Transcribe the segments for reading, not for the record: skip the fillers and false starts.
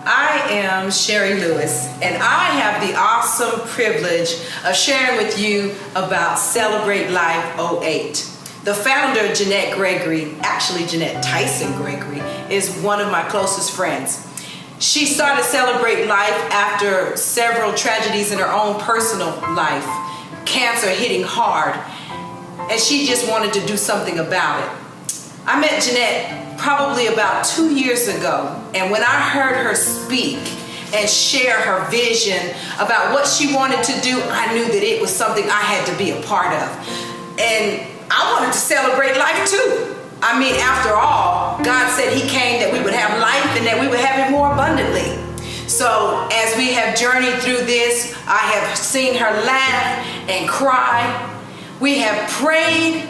I am Sherry Lewis, and I have the awesome privilege of sharing with you about Celebrate Life 08. The founder, Jeannette Gregory, actually Jeannette Tyson Gregory, is one of my closest friends. She started Celebrate Life after several tragedies in her own personal life, cancer hitting hard, and she just wanted to do something about it. I met Jeannette probably about 2 years ago, and when I heard her speak and share her vision about what she wanted to do, I knew that it was something I had to be a part of. And I wanted to celebrate life too. I mean, after all, God said He came that we would have life and that we would have it more abundantly. So as we have journeyed through this, I have seen her laugh and cry. We have prayed.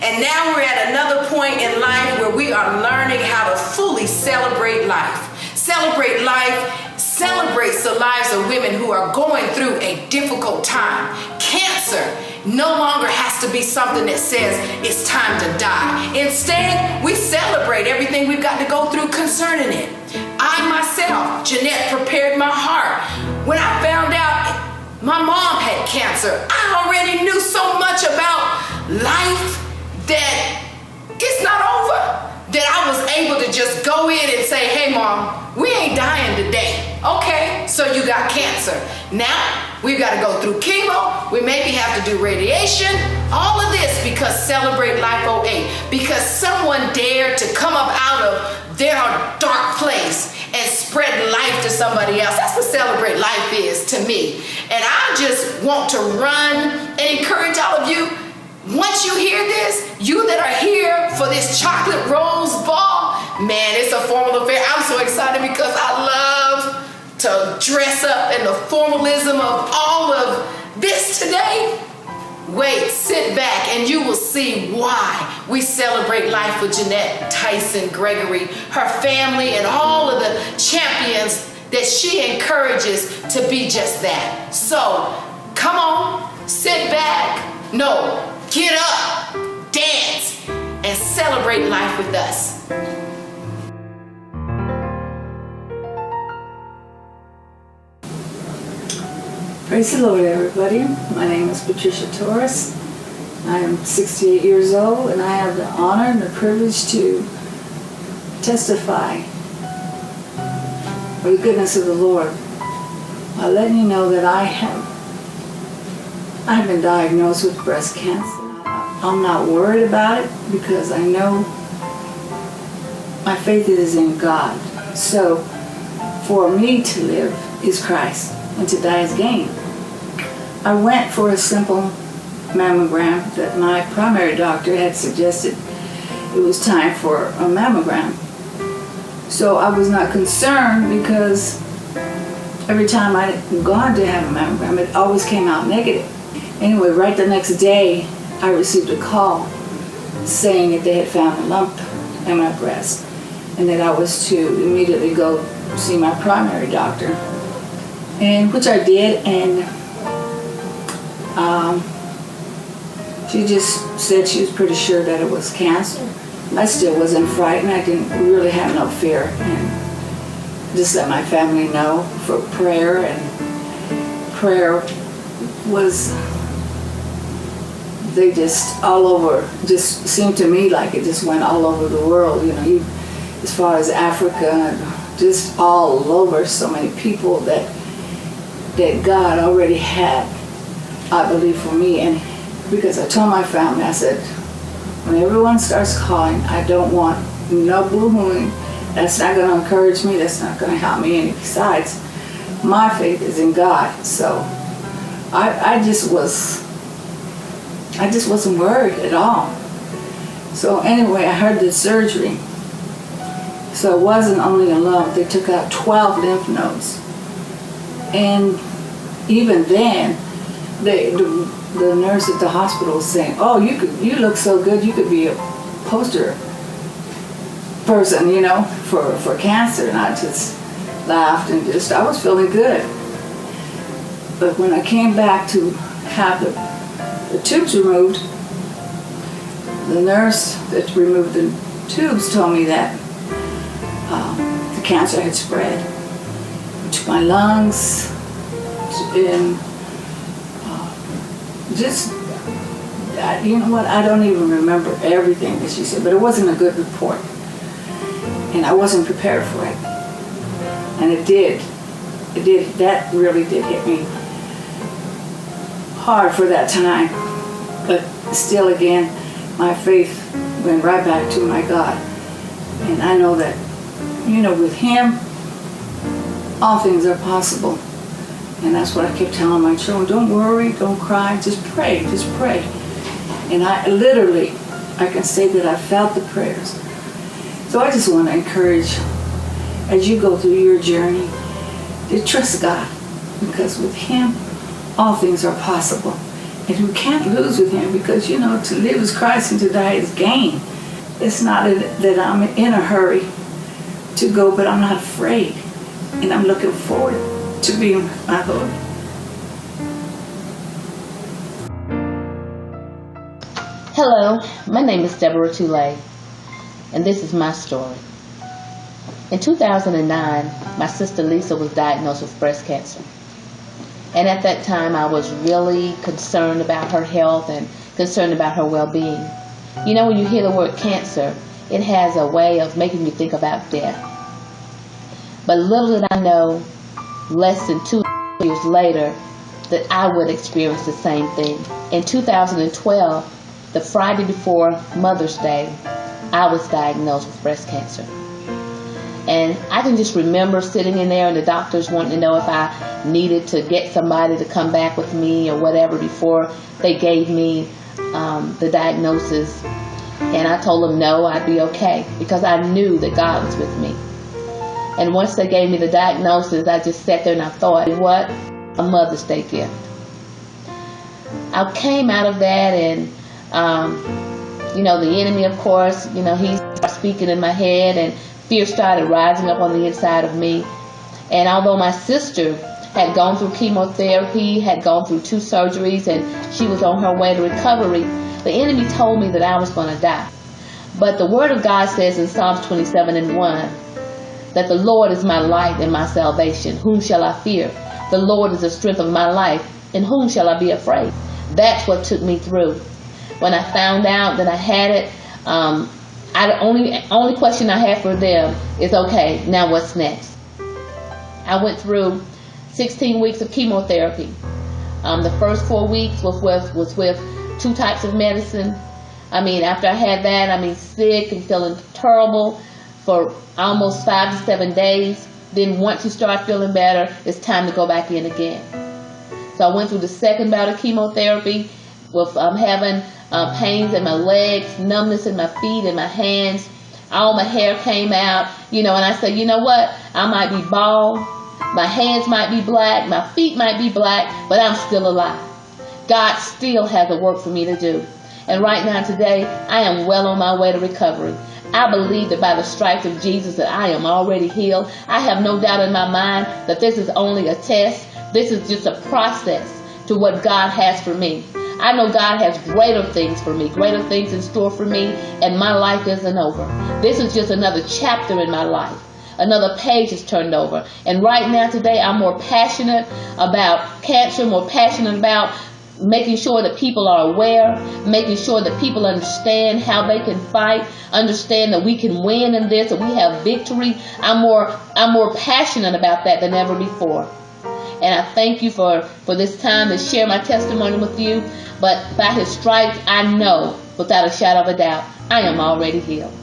And now we're at another point in life where we are learning how to fully celebrate life. Celebrate Life celebrates the lives of women who are going through a difficult time. Cancer no longer has to be something that says it's time to die. Instead, we celebrate everything we've got to go through concerning it. I myself, Jeannette, prepared my heart. When I found out my mom had cancer, I already knew so much about life that it's not over, that I was able to just go in and say, hey mom, we ain't dying today. Okay, so you got cancer. Now we've got to go through chemo, we maybe have to do radiation, all of this because Celebrate Life 08, because someone dared to come up out of their dark place and spread life to somebody else. That's what Celebrate Life is to me. And I just want to run and encourage all of you. Once you hear this, you that are here for this chocolate rose ball, man, it's a formal affair. I'm so excited because I love to dress up in the formalism of all of this today. Wait, sit back and you will see why we celebrate life with Jeannette Tyson Gregory, her family, and all of the champions that she encourages to be just that. So, come on, sit back. No. Get up, dance, and celebrate life with us. Praise the Lord, everybody. My name is Patricia Torres. I am 68 years old, and I have the honor and the privilege to testify of the goodness of the Lord by letting you know that I've been diagnosed with breast cancer. I'm not worried about it because I know my faith is in God. So for me to live is Christ and to die is gain. I went for a simple mammogram that my primary doctor had suggested it was time for a mammogram. So I was not concerned because every time I'd gone to have a mammogram, it always came out negative. Anyway, right the next day, I received a call saying that they had found a lump in my breast and that I was to immediately go see my primary doctor, and which I did, and she just said she was pretty sure that it was cancer. I still wasn't frightened. I didn't really have no fear, and just let my family know for prayer, and prayer was, they just all over, just seemed to me like it just went all over the world, you know, as far as Africa, just all over, so many people that God already had, I believe, for me. And because I told my family, I said, when everyone starts calling, I don't want no boo-hooing. That's not going to encourage me, that's not going to help me any. Besides, my faith is in God. So I just wasn't worried at all. So anyway, I heard the surgery. So it wasn't only a lump, they took out 12 lymph nodes. And even then, the nurse at the hospital was saying, oh, you look so good, you could be a poster person, you know, for cancer. And I just laughed and I was feeling good. But when I came back to have the tubes removed, the nurse that removed the tubes told me that the cancer had spread. damaged my lungs, and you know what, I don't even remember everything that she said, but it wasn't a good report. And I wasn't prepared for it. And it did. That really did hit me hard for that time. But still, again, my faith went right back to my God. And I know that, with Him, all things are possible. And that's what I kept telling my children. Don't worry, don't cry, just pray, just pray. And I can say that I felt the prayers. So I just want to encourage, as you go through your journey, to trust God. Because with Him, all things are possible. And we can't lose with Him, because, to live is Christ and to die is gain. It's not that I'm in a hurry to go, but I'm not afraid. And I'm looking forward to being my Lord. Hello, my name is Deborah Toulay, and this is my story. In 2009, my sister Lisa was diagnosed with breast cancer. And at that time, I was really concerned about her health and concerned about her well-being. When you hear the word cancer, it has a way of making you think about death. But little did I know, less than 2 years later, that I would experience the same thing. In 2012, the Friday before Mother's Day, I was diagnosed with breast cancer. And I can just remember sitting in there and the doctors wanting to know if I needed to get somebody to come back with me or whatever before they gave me the diagnosis. And I told them no, I'd be okay, because I knew that God was with me. And once they gave me the diagnosis, I just sat there and I thought, what a Mother's Day gift. I came out of that, and the enemy, of course, he started speaking in my head, and fear started rising up on the inside of me. And although my sister had gone through chemotherapy, had gone through 2 surgeries, and she was on her way to recovery, the enemy told me that I was going to die. But the Word of God says in Psalms 27:1, that the Lord is my light and my salvation. Whom shall I fear? The Lord is the strength of my life. In whom shall I be afraid? That's what took me through. When I found out that I had it, the only question I had for them is, okay, now what's next? I went through 16 weeks of chemotherapy. The first 4 weeks was with 2 types of medicine. After I had that, sick and feeling terrible for almost 5 to 7 days. Then once you start feeling better, it's time to go back in again. So I went through the second bout of chemotherapy with having pains in my legs, numbness in my feet and my hands. All my hair came out, and I said, you know what? I might be bald, my hands might be black, my feet might be black, but I'm still alive. God still has a work for me to do. And right now today, I am well on my way to recovery. I believe that by the stripes of Jesus that I am already healed. I have no doubt in my mind that this is only a test. This is just a process to what God has for me. I know God has greater things for me, greater things in store for me, and my life isn't over. This is just another chapter in my life. Another page is turned over. And right now today, I'm more passionate about cancer, more passionate about making sure that people are aware, making sure that people understand how they can fight, understand that we can win in this, that we have victory. I'm more passionate about that than ever before. And I thank you for this time to share my testimony with you. But by His stripes, I know without a shadow of a doubt, I am already healed.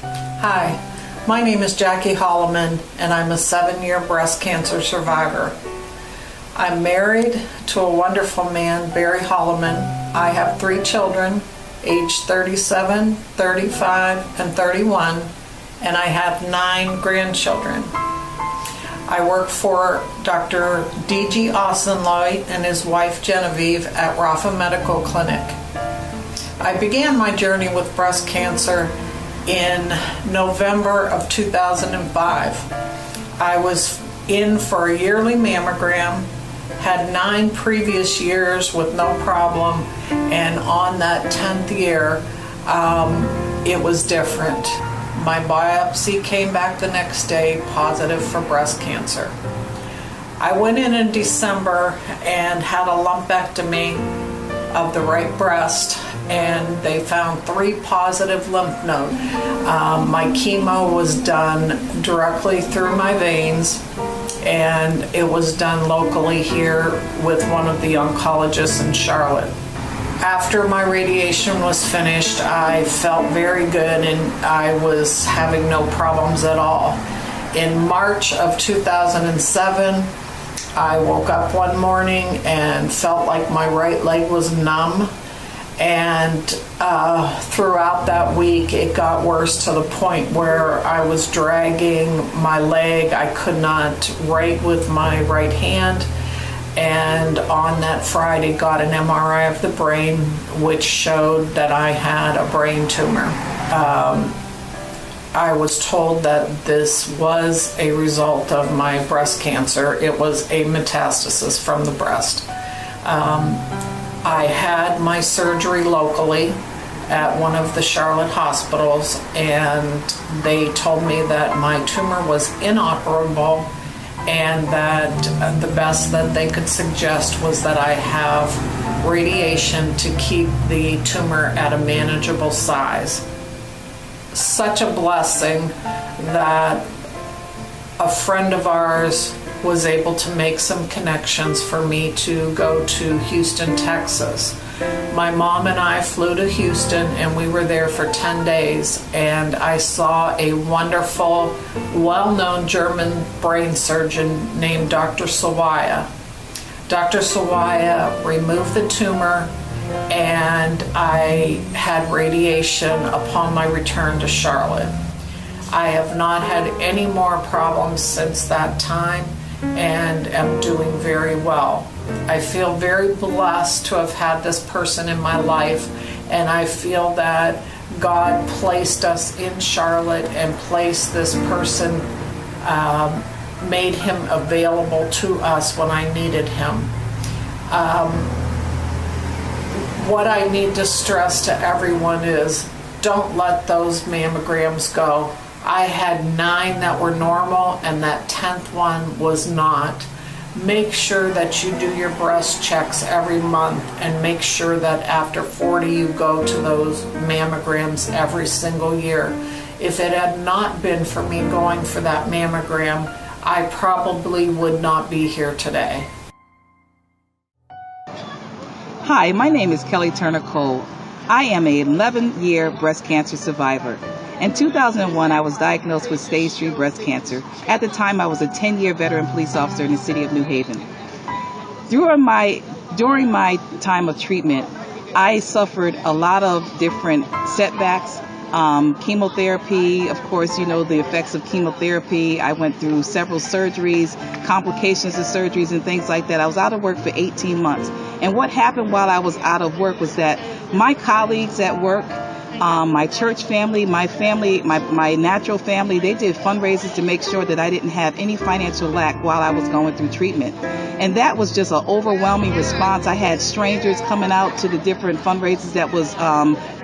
Hi, my name is Jackie Holloman, and I'm a 7-year breast cancer survivor. I'm married to a wonderful man, Barry Holloman. I have 3 children, aged 37, 35, and 31, and I have 9 grandchildren. I work for Dr. D.G. Osenloy and his wife Genevieve at Rafa Medical Clinic. I began my journey with breast cancer in November of 2005. I was in for a yearly mammogram, had 9 previous years with no problem, and on that 10th year, it was different. My biopsy came back the next day positive for breast cancer. I went in December and had a lumpectomy of the right breast, and they found 3 positive lymph nodes. My chemo was done directly through my veins, and it was done locally here with one of the oncologists in Charlotte. After my radiation was finished, I felt very good and I was having no problems at all. In March of 2007, I woke up one morning and felt like my right leg was numb, and throughout that week it got worse to the point where I was dragging my leg. I could not write with my right hand, and on that Friday got an MRI of the brain, which showed that I had a brain tumor. I was told that this was a result of my breast cancer. It was a metastasis from the breast. I had my surgery locally at one of the Charlotte hospitals, and they told me that my tumor was inoperable and that the best that they could suggest was that I have radiation to keep the tumor at a manageable size. Such a blessing that a friend of ours was able to make some connections for me to go to Houston, Texas. My mom and I flew to Houston and we were there for 10 days, and I saw a wonderful, well-known German brain surgeon named Dr. Sawaya. Dr. Sawaya removed the tumor, and I had radiation upon my return to Charlotte. I have not had any more problems since that time and am doing very well. I feel very blessed to have had this person in my life, and I feel that God placed us in Charlotte and placed this person, made him available to us when I needed him. What I need to stress to everyone is don't let those mammograms go. I had 9 that were normal and that 10th one was not. Make sure that you do your breast checks every month, and make sure that after 40 you go to those mammograms every single year. If it had not been for me going for that mammogram, I probably would not be here today. Hi, my name is Kelly Turner Cole. I am an 11-year breast cancer survivor. In 2001, I was diagnosed with stage 3 breast cancer. At the time, I was a 10-year veteran police officer in the city of New Haven. During my time of treatment, I suffered a lot of different setbacks. Chemotherapy, of course, you know the effects of chemotherapy. I went through several surgeries, complications of surgeries and things like that. I was out of work for 18 months. And what happened while I was out of work was that my colleagues at work, my church family, my natural family, they did fundraisers to make sure that I didn't have any financial lack while I was going through treatment. And that was just an overwhelming response. I had strangers coming out to the different fundraisers that was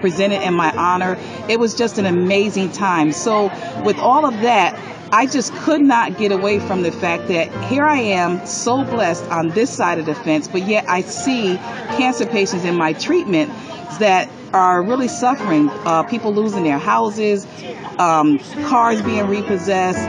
presented in my honor. It was just an amazing time. So with all of that, I just could not get away from the fact that here I am, so blessed on this side of the fence, but yet I see cancer patients in my treatment that are really suffering, people losing their houses, cars being repossessed,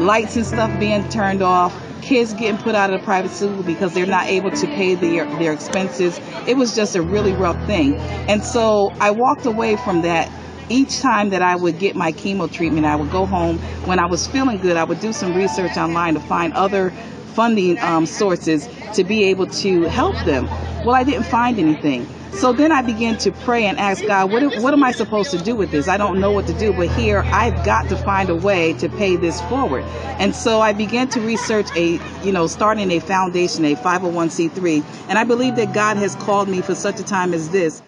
lights and stuff being turned off, kids getting put out of the private school because they're not able to pay their expenses. It was just a really rough thing. And so I walked away from that. Each time that I would get my chemo treatment, I would go home. When I was feeling good, I would do some research online to find other funding sources to be able to help them. Well, I didn't find anything. So then I began to pray and ask God, what am I supposed to do with this? I don't know what to do, but here I've got to find a way to pay this forward. And so I began to research starting a foundation, a 501c3. And I believe that God has called me for such a time as this